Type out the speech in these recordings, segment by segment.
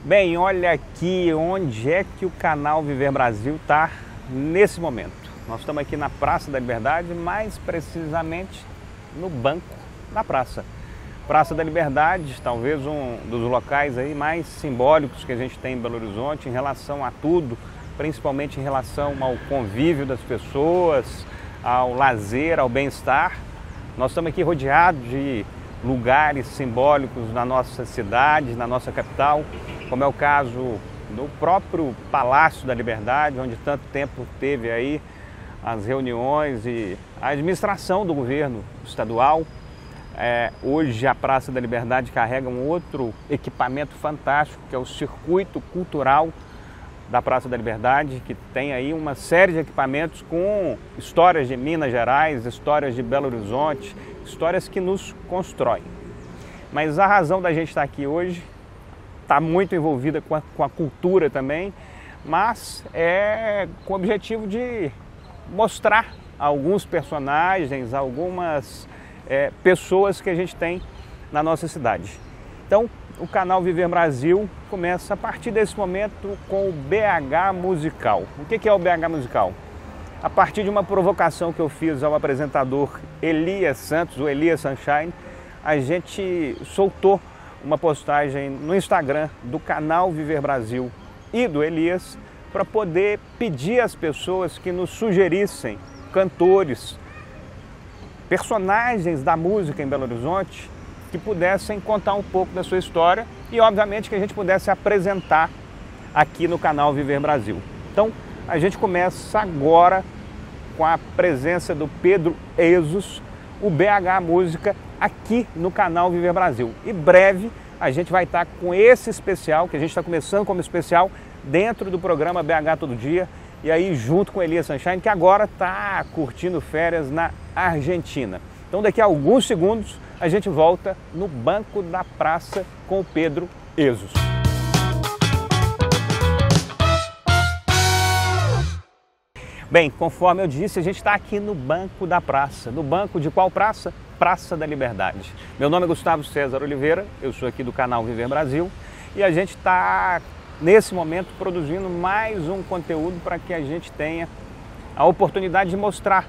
Bem, olha aqui onde é que o canal Viver Brasil está nesse momento. Nós estamos aqui na Praça da Liberdade, mais precisamente no banco da praça. Praça da Liberdade, talvez um dos locais aí mais simbólicos que a gente tem em Belo Horizonte em relação a tudo, principalmente em relação ao convívio das pessoas, ao lazer, ao bem-estar. Nós estamos aqui rodeados de lugares simbólicos na nossa cidade, na nossa capital, como é o caso do próprio Palácio da Liberdade, onde tanto tempo teve aí as reuniões e a administração do governo estadual. Hoje a Praça da Liberdade carrega um outro equipamento fantástico, que é o Circuito Cultural da Praça da Liberdade, que tem aí uma série de equipamentos com histórias de Minas Gerais, histórias de Belo Horizonte, histórias que nos constroem. Mas a razão da gente estar aqui hoje está muito envolvida com a cultura também, mas é com o objetivo de mostrar alguns personagens, algumas pessoas que a gente tem na nossa cidade. Então, o canal Viver Brasil começa a partir desse momento com o BH Musical. O que é o BH Musical? A partir de uma provocação que eu fiz ao apresentador Elias Santos, o Elias Sunshine, a gente soltou uma postagem no Instagram do canal Viver Brasil e do Elias para poder pedir às pessoas que nos sugerissem cantores, personagens da música em Belo Horizonte que pudessem contar um pouco da sua história e, obviamente, que a gente pudesse apresentar aqui no canal Viver Brasil. Então, a gente começa agora com a presença do Pedro Ezus, o BH Música, aqui no canal Viver Brasil. E breve a gente vai estar com esse especial, que a gente está começando como especial, dentro do programa BH Todo Dia, e aí junto com Elias Sunshine, que agora está curtindo férias na Argentina. Então daqui a alguns segundos a gente volta no banco da praça com o Pedro Ezus. Bem, conforme eu disse, a gente está aqui no banco da praça. No banco de qual praça? Praça da Liberdade. Meu nome é Gustavo César Oliveira, eu sou aqui do canal Viver Brasil e a gente está, nesse momento, produzindo mais um conteúdo para que a gente tenha a oportunidade de mostrar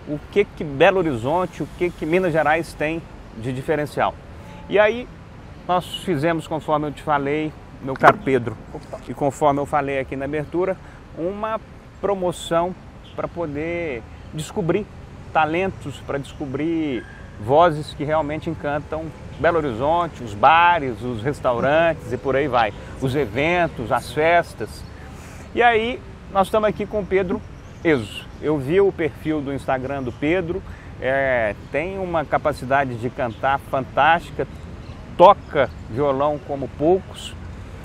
o que Belo Horizonte, o que Minas Gerais tem de diferencial. E aí nós fizemos, conforme eu te falei, meu caro Pedro, e conforme eu falei aqui na abertura, uma promoção para poder descobrir talentos, para descobrir vozes que realmente encantam Belo Horizonte, os bares, os restaurantes e por aí vai, os eventos, as festas. E aí nós estamos aqui com o Pedro Ezus. Eu vi o perfil do Instagram do Pedro, tem uma capacidade de cantar fantástica, toca violão como poucos.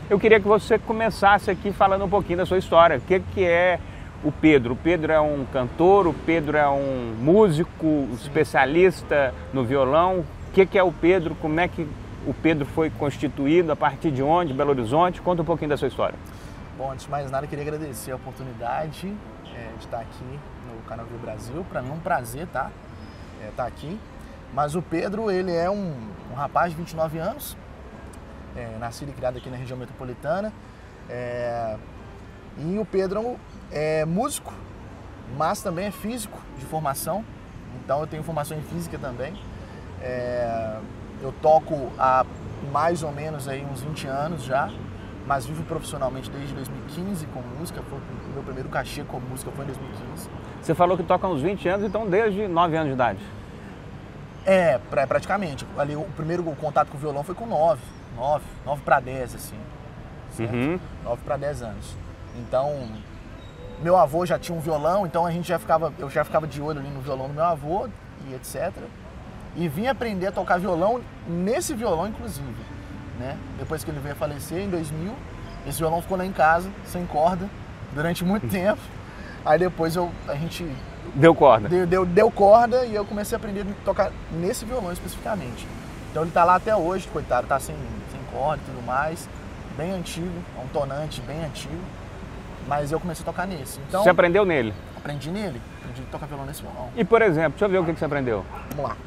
Eu queria que você começasse aqui falando um pouquinho da sua história. O que é o Pedro? O Pedro é um cantor, o Pedro é um músico, especialista no violão. O que é o Pedro? Como é que o Pedro foi constituído? A partir de onde? Belo Horizonte? Conta um pouquinho da sua história. Bom, antes de mais nada, eu queria agradecer a oportunidade de estar aqui no canal Viver Brasil. Para mim é um prazer estar aqui. Mas o Pedro, ele é um rapaz de 29 anos, nascido e criado aqui na região metropolitana. E o Pedro é músico, mas também é físico de formação. Então eu tenho formação em física também. Eu toco há mais ou menos aí uns 20 anos já, mas vivo profissionalmente desde 2015 com música. O meu primeiro cachê com música foi em 2015. Você falou que toca há uns 20 anos, então desde 9 anos de idade. Praticamente. Ali, o primeiro contato com o violão foi com 9 para 10, assim. Certo? Uhum. 9 para 10 anos. Então, meu avô já tinha um violão, então eu já ficava de olho ali no violão do meu avô e etc. E vim aprender a tocar violão nesse violão, inclusive, né? Depois que ele veio a falecer, em 2000, esse violão ficou lá em casa, sem corda, durante muito tempo. Aí depois a gente... Deu corda. Deu corda e eu comecei a aprender a tocar nesse violão especificamente. Então ele tá lá até hoje, coitado, tá sem corda e tudo mais, bem antigo, é um tonante bem antigo, mas eu comecei a tocar nesse. Então, você aprendeu nele? Aprendi nele, aprendi a tocar violão nesse violão. E por exemplo, deixa eu ver o que você aprendeu. Vamos lá.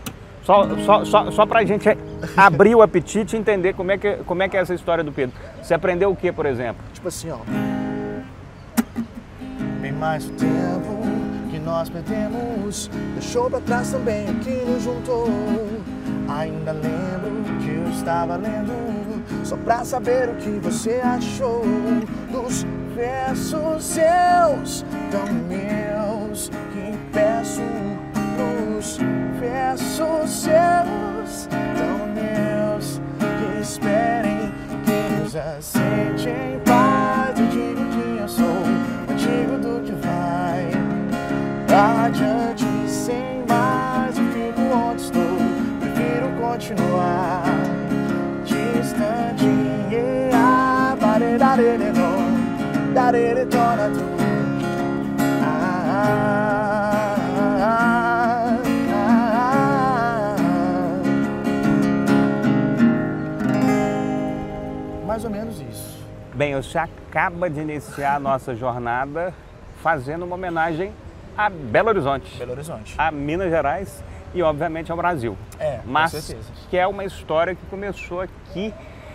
Só pra gente abrir o apetite e entender como é que é essa história do Pedro. Você aprendeu o que, por exemplo? Tipo assim, ó. Bem mais o tempo que nós perdemos, deixou pra trás também o que nos juntou. Ainda lembro que eu estava lendo, só pra saber o que você achou dos versos seus, tão meus, que peço nos versos seus, tão meus, que esperem que nos aceite em paz. Eu digo que eu sou, eu digo do que vai adiante, sem mais, eu fico onde estou, prefiro continuar distante. Mais ou menos isso. Bem, você acaba de iniciar a nossa jornada fazendo uma homenagem a Belo Horizonte. Belo Horizonte. A Minas Gerais e, obviamente, ao Brasil. Com certeza. Que é uma história que começou aqui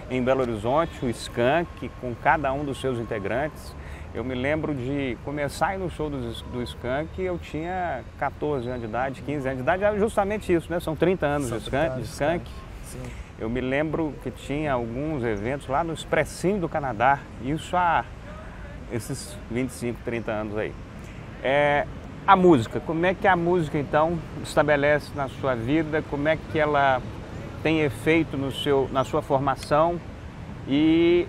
em Belo Horizonte, o Skank, com cada um dos seus integrantes. Eu me lembro de começar a ir no show do Skank, eu tinha 14 anos de idade, 15 anos de idade, é justamente isso, né? São 30 anos de Skank. Sim. Eu me lembro que tinha alguns eventos lá no Expressinho do Canadá, isso há esses 25, 30 anos aí. A música, como é que a música então estabelece na sua vida, como é que ela tem efeito na sua formação e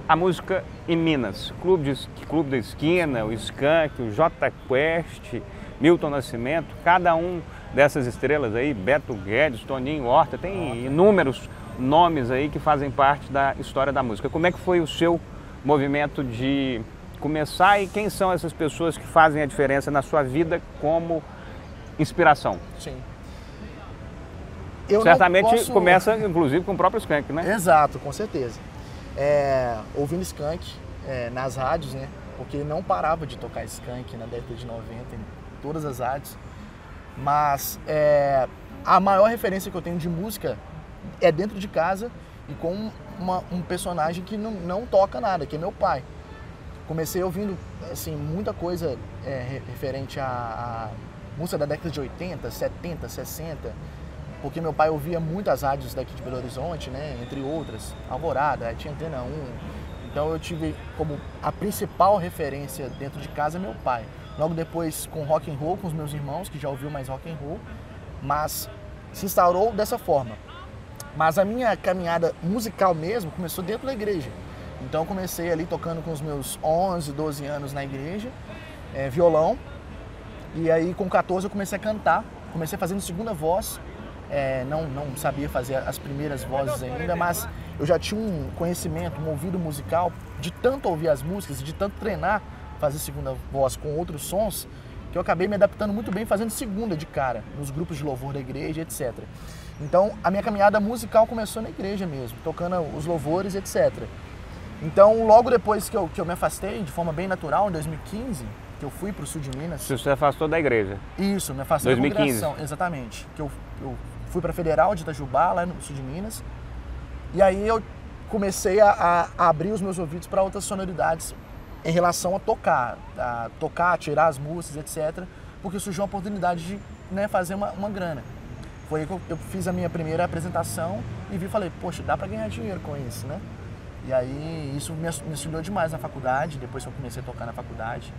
a música em Minas, Clube da Esquina, o Skank, o Jota Quest, Milton Nascimento, cada um dessas estrelas aí, Beto Guedes, Toninho Horta, tem inúmeros nomes aí que fazem parte da história da música. Como é que foi o seu movimento de começar e quem são essas pessoas que fazem a diferença na sua vida como inspiração? Sim. Certamente começa, inclusive, com o próprio Skank, né? Exato, com certeza. Ouvindo Skank nas rádios, né? Porque não parava de tocar Skank na década de 90 em todas as rádios. Mas a maior referência que eu tenho de música é dentro de casa e com um personagem que não toca nada, que é meu pai. Comecei ouvindo assim, muita coisa referente à música da década de 80, 70, 60, porque meu pai ouvia muitas rádios daqui de Belo Horizonte, né, entre outras, Alvorada, tinha Antena 1. Então eu tive como a principal referência dentro de casa meu pai. Logo depois com rock and roll, com os meus irmãos, que já ouviu mais rock and roll, mas se instaurou dessa forma. Mas a minha caminhada musical mesmo começou dentro da igreja. Então comecei ali tocando com os meus 11, 12 anos na igreja, violão. E aí com 14 eu comecei a cantar, comecei fazendo segunda voz. Não sabia fazer as primeiras vozes ainda, mas eu já tinha um conhecimento, um ouvido musical, de tanto ouvir as músicas, de tanto treinar, fazer segunda voz com outros sons, que eu acabei me adaptando muito bem fazendo segunda de cara, nos grupos de louvor da igreja, etc. Então a minha caminhada musical começou na igreja mesmo, tocando os louvores, etc. Então logo depois que eu me afastei, de forma bem natural, em 2015, que eu fui para o sul de Minas. Você se afastou da igreja? Isso, me afastei da 2015. congregação, exatamente. Que eu fui para a Federal de Itajubá, lá no sul de Minas. E aí eu comecei a abrir os meus ouvidos para outras sonoridades em relação a tocar, tirar as músicas, etc. Porque surgiu a oportunidade de, né, fazer uma grana. Foi aí que eu fiz a minha primeira apresentação e falei, poxa, dá para ganhar dinheiro com isso, né? E aí isso me auxiliou demais na faculdade, depois que eu comecei a tocar na faculdade.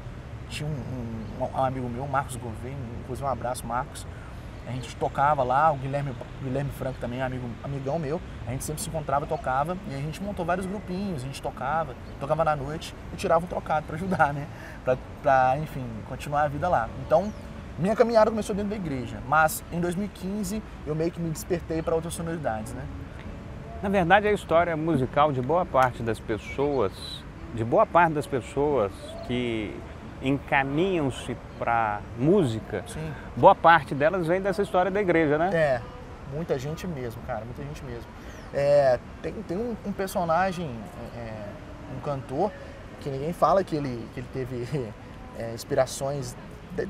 Tinha um amigo meu, Marcos Gouveia, inclusive um abraço, Marcos. A gente tocava lá, o Guilherme Franco também, amigão meu. A gente sempre se encontrava, tocava, e a gente montou vários grupinhos, a gente tocava na noite e tirava um trocado para ajudar, né? Pra, enfim, continuar a vida lá. Então, minha caminhada começou dentro da igreja, mas em 2015 eu meio que me despertei para outras sonoridades, né? Na verdade, a história musical de boa parte das pessoas que encaminham-se para música, sim, boa parte delas vem dessa história da igreja, né? Muita gente mesmo, cara, muita gente mesmo. Tem um personagem, um cantor, que ninguém fala que ele teve inspirações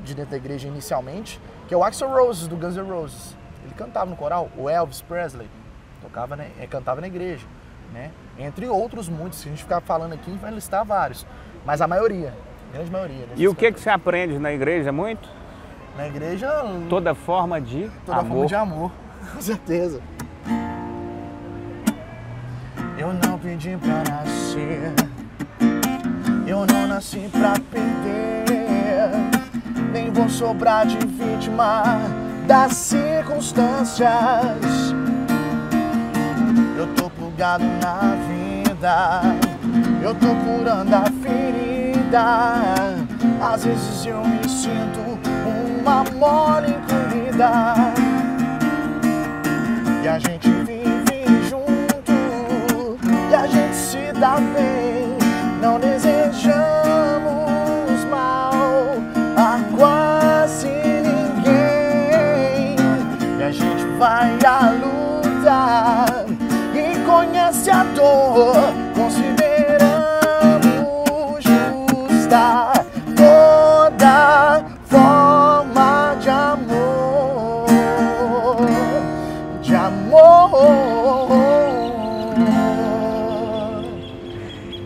de dentro da igreja inicialmente, que é o Axl Rose, do Guns N' Roses. ele cantava no coral. O Elvis Presley cantava na igreja, né? Entre outros muitos, se a gente ficar falando aqui, a gente vai listar vários. Mas a maioria, a grande maioria. E o que você aprende na igreja muito? Na igreja... Toda forma de amor. Toda forma de amor, com certeza. Eu não pedi pra nascer, eu não nasci pra perder, nem vou sobrar de vítima das circunstâncias. Eu tô plugado na vida, eu tô curando a ferida. Às vezes eu me sinto uma mole encolhida, e a gente vive junto, e a gente se dá bem. Não desejamos mal a quase ninguém, e a gente vai à luta e conhece a dor. Consideramos justa toda forma de amor, de amor.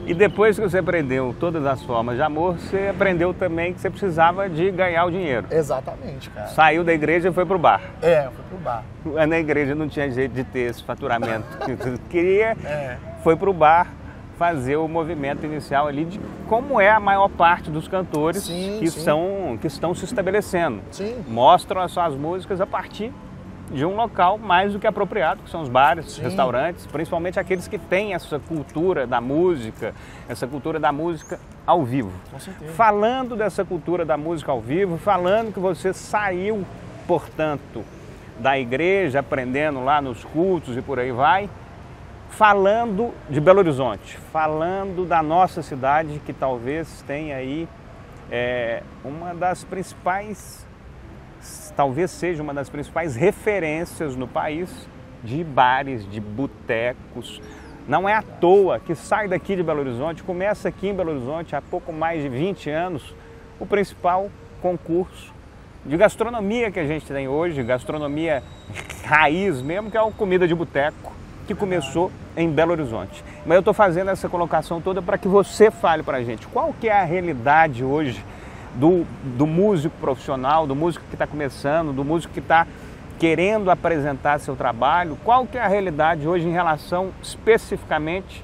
E depois que você aprendeu todas as formas de amor, você aprendeu também que você precisava de ganhar o dinheiro. Exatamente, cara. Saiu da igreja e foi pro bar. Foi pro bar. Na igreja não tinha jeito de ter esse faturamento que você queria. É. Foi pro bar fazer o movimento inicial ali de como é a maior parte dos cantores que estão se estabelecendo. Sim. Mostram as suas músicas a partir de um local mais do que apropriado, que são os bares, Sim. restaurantes, principalmente aqueles que têm essa cultura da música ao vivo. Com certeza. Falando dessa cultura da música ao vivo, falando que você saiu, portanto, da igreja, aprendendo lá nos cultos e por aí vai, falando de Belo Horizonte, falando da nossa cidade, que talvez tenha aí uma das principais, talvez seja uma das principais referências no país de bares, de botecos. Não é à toa que sai daqui de Belo Horizonte, começa aqui em Belo Horizonte há pouco mais de 20 anos, o principal concurso de gastronomia que a gente tem hoje, gastronomia raiz mesmo, que é a comida de boteco, que começou em Belo Horizonte. Mas eu estou fazendo essa colocação toda para que você fale para a gente qual que é a realidade hoje do músico profissional, do músico que está começando, do músico que está querendo apresentar seu trabalho, qual que é a realidade hoje em relação especificamente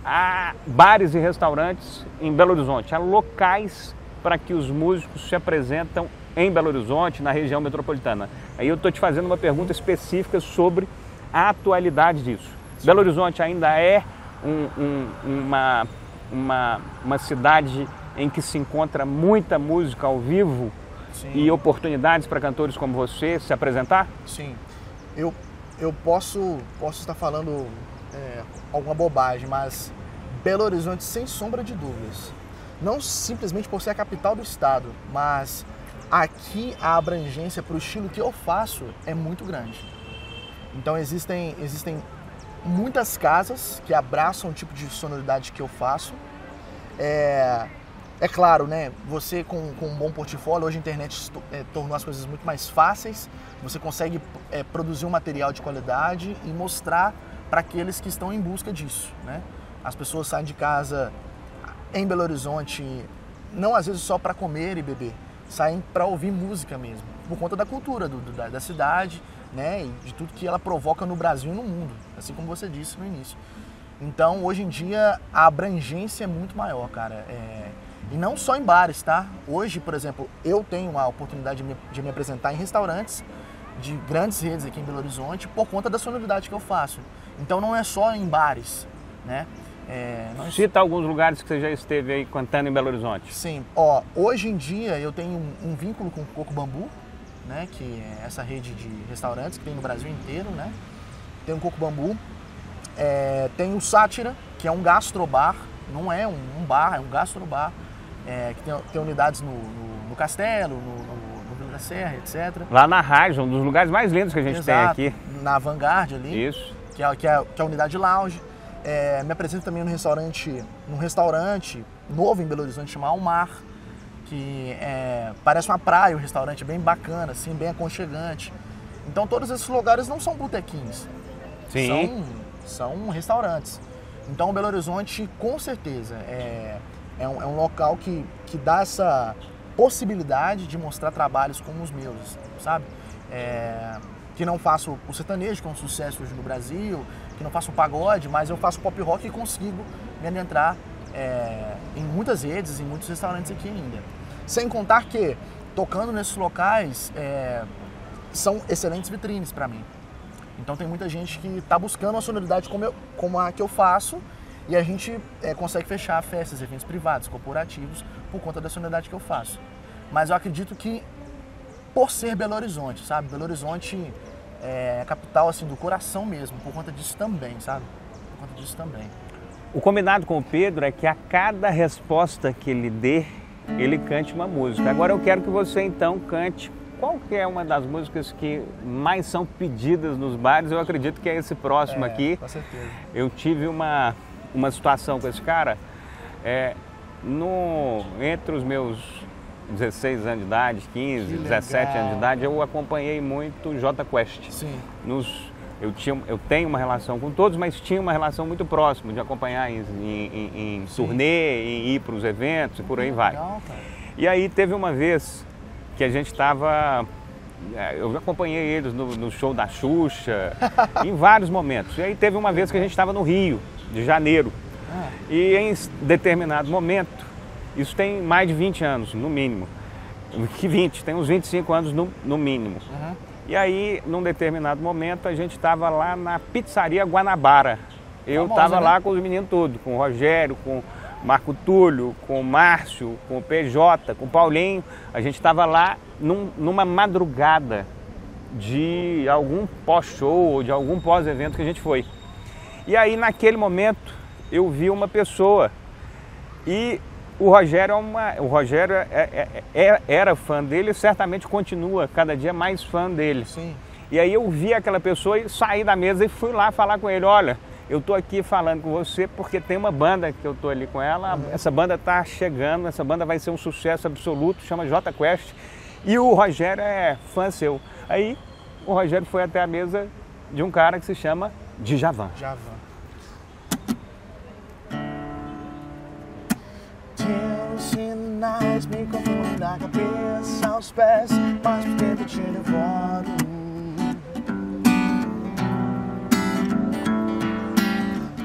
a bares e restaurantes em Belo Horizonte, a locais para que os músicos se apresentam em Belo Horizonte, na região metropolitana. Aí eu estou te fazendo uma pergunta específica sobre a atualidade disso. Sim. Belo Horizonte ainda é uma cidade em que se encontra muita música ao vivo. Sim. E oportunidades para cantores como você se apresentar? Sim. Eu posso estar falando alguma bobagem, mas Belo Horizonte, sem sombra de dúvidas, não simplesmente por ser a capital do estado, mas aqui a abrangência para o estilo que eu faço é muito grande. Então existem muitas casas que abraçam o tipo de sonoridade que eu faço. É claro, né? Você com um bom portfólio, hoje a internet tornou as coisas muito mais fáceis. Você consegue produzir um material de qualidade e mostrar para aqueles que estão em busca disso, né? As pessoas saem de casa em Belo Horizonte, não às vezes só para comer e beber, saem para ouvir música mesmo, por conta da cultura da cidade, né? E de tudo que ela provoca no Brasil e no mundo, assim como você disse no início. Então, hoje em dia, a abrangência é muito maior, cara. E não só em bares, tá? Hoje, por exemplo, eu tenho a oportunidade de me apresentar em restaurantes de grandes redes aqui em Belo Horizonte por conta da sonoridade que eu faço. Então, não é só em bares, né? Cita alguns lugares que você já esteve aí cantando em Belo Horizonte. Sim. Hoje em dia, eu tenho um vínculo com o Coco Bambu, né? Que é essa rede de restaurantes que tem no Brasil inteiro, né? Tem o Coco Bambu. Tem o Sátira, que é um gastrobar, não é um bar, é um gastrobar, que tem unidades no Castelo, no Vila da Serra, etc. Lá na Rádio, um dos lugares mais lindos que a gente Exato, tem aqui. Na Vanguard ali. Isso. Que é a unidade lounge. Me apresento também num restaurante novo em Belo Horizonte, chamado Almar, que parece uma praia, um restaurante bem bacana, assim, bem aconchegante. Então todos esses lugares não são botequins. Sim. São restaurantes. Então o Belo Horizonte, com certeza, é um local que dá essa possibilidade de mostrar trabalhos como os meus, sabe? Que não faço o sertanejo, que é um sucesso hoje no Brasil, que não faço o pagode, mas eu faço pop rock e consigo me adentrar em muitas redes, em muitos restaurantes aqui ainda. Sem contar que, tocando nesses locais, são excelentes vitrines para mim. Então tem muita gente que está buscando uma sonoridade como a que eu faço, e a gente consegue fechar festas, eventos privados, corporativos, por conta da sonoridade que eu faço. Mas eu acredito que, por ser Belo Horizonte, sabe? Belo Horizonte é a capital, assim, do coração mesmo, por conta disso também, sabe? Por conta disso também. O combinado com o Pedro é que a cada resposta que ele dê, ele cante uma música. Agora eu quero que você, então, cante qual que é uma das músicas que mais são pedidas nos bares. Eu acredito que é esse próximo aqui. Com certeza. Eu tive uma situação com esse cara, entre os meus 16 anos de idade, 15, 17 anos de idade, eu acompanhei muito o Jota Quest. Sim. Eu tenho uma relação com todos, mas tinha uma relação muito próxima de acompanhar em turnê, em ir para os eventos e por aí vai. Legal, cara. E aí teve uma vez que a gente estava... Eu acompanhei eles no show da Xuxa, em vários momentos. E aí teve uma vez que a gente estava no Rio de Janeiro. E em determinado momento, isso tem mais de 20 anos, no mínimo. Tem uns 25 anos no mínimo. Uhum. E aí, num determinado momento, a gente estava lá na Pizzaria Guanabara. Eu estava lá com os meninos todos, com o Rogério, com o Marco Túlio, com o Márcio, com o PJ, com o Paulinho. A gente estava lá numa madrugada de algum pós-show ou de algum pós-evento que a gente foi. E aí, naquele momento, eu vi uma pessoa e o Rogério era fã dele e certamente continua cada dia mais fã dele. Sim. E aí eu vi aquela pessoa e saí da mesa e fui lá falar com ele, olha, eu tô aqui falando com você porque tem uma banda que eu tô ali com ela, essa banda tá chegando, essa banda vai ser um sucesso absoluto, chama Jota Quest, e o Rogério é fã seu. Aí o Rogério foi até a mesa de um cara que se chama Djavan. Sinais me confundem da cabeça aos pés, mas por dentro te devoro.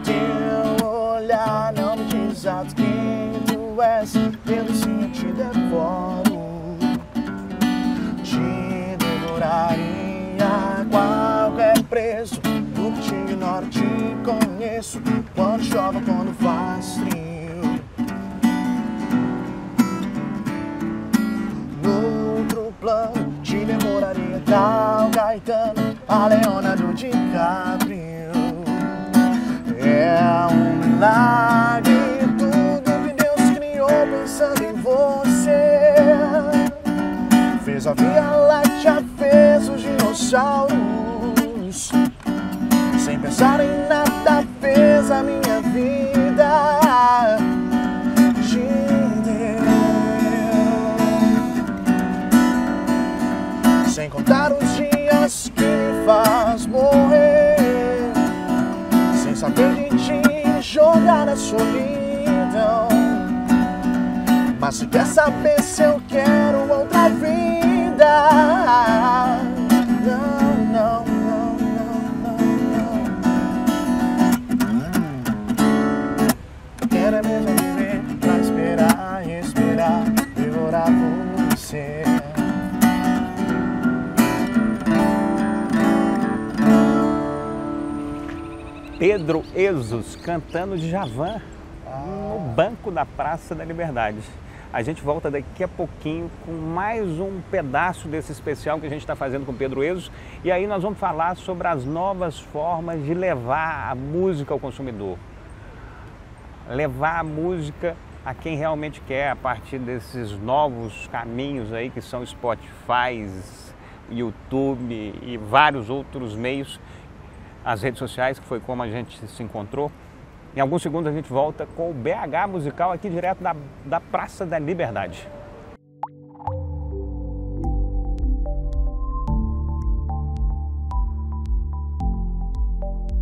Teu olhar não me diz alto quem tu és, pelo sim eu te devoro. Te devoraria a qualquer preço, do que te ignoro, te conheço. Quando chove, quando faz frio. Te demoraria tal Caetano, a Leonardo DiCaprio. É um milagre tudo que Deus criou pensando em você. Fez a Via Láctea, fez os dinossauros. Sem pensar em nada, fez a minha vida. Sem contar os dias que me faz morrer, sem saber de ti, jogar na solidão. Mas se quer saber se eu quero outra vida, não, não, não, não, não. Quero é mesmo viver pra esperar e esperar, devorar você. Pedro Esos cantando Djavan no banco da Praça da Liberdade. A gente volta daqui a pouquinho com mais um pedaço desse especial que a gente está fazendo com Pedro Esos. E aí nós vamos falar sobre as novas formas de levar a música ao consumidor. Levar a música a quem realmente quer, a partir desses novos caminhos aí que são Spotify, YouTube e vários outros meios, as redes sociais, que foi como a gente se encontrou. Em alguns segundos a gente volta com o BH Musical aqui direto da Praça da Liberdade.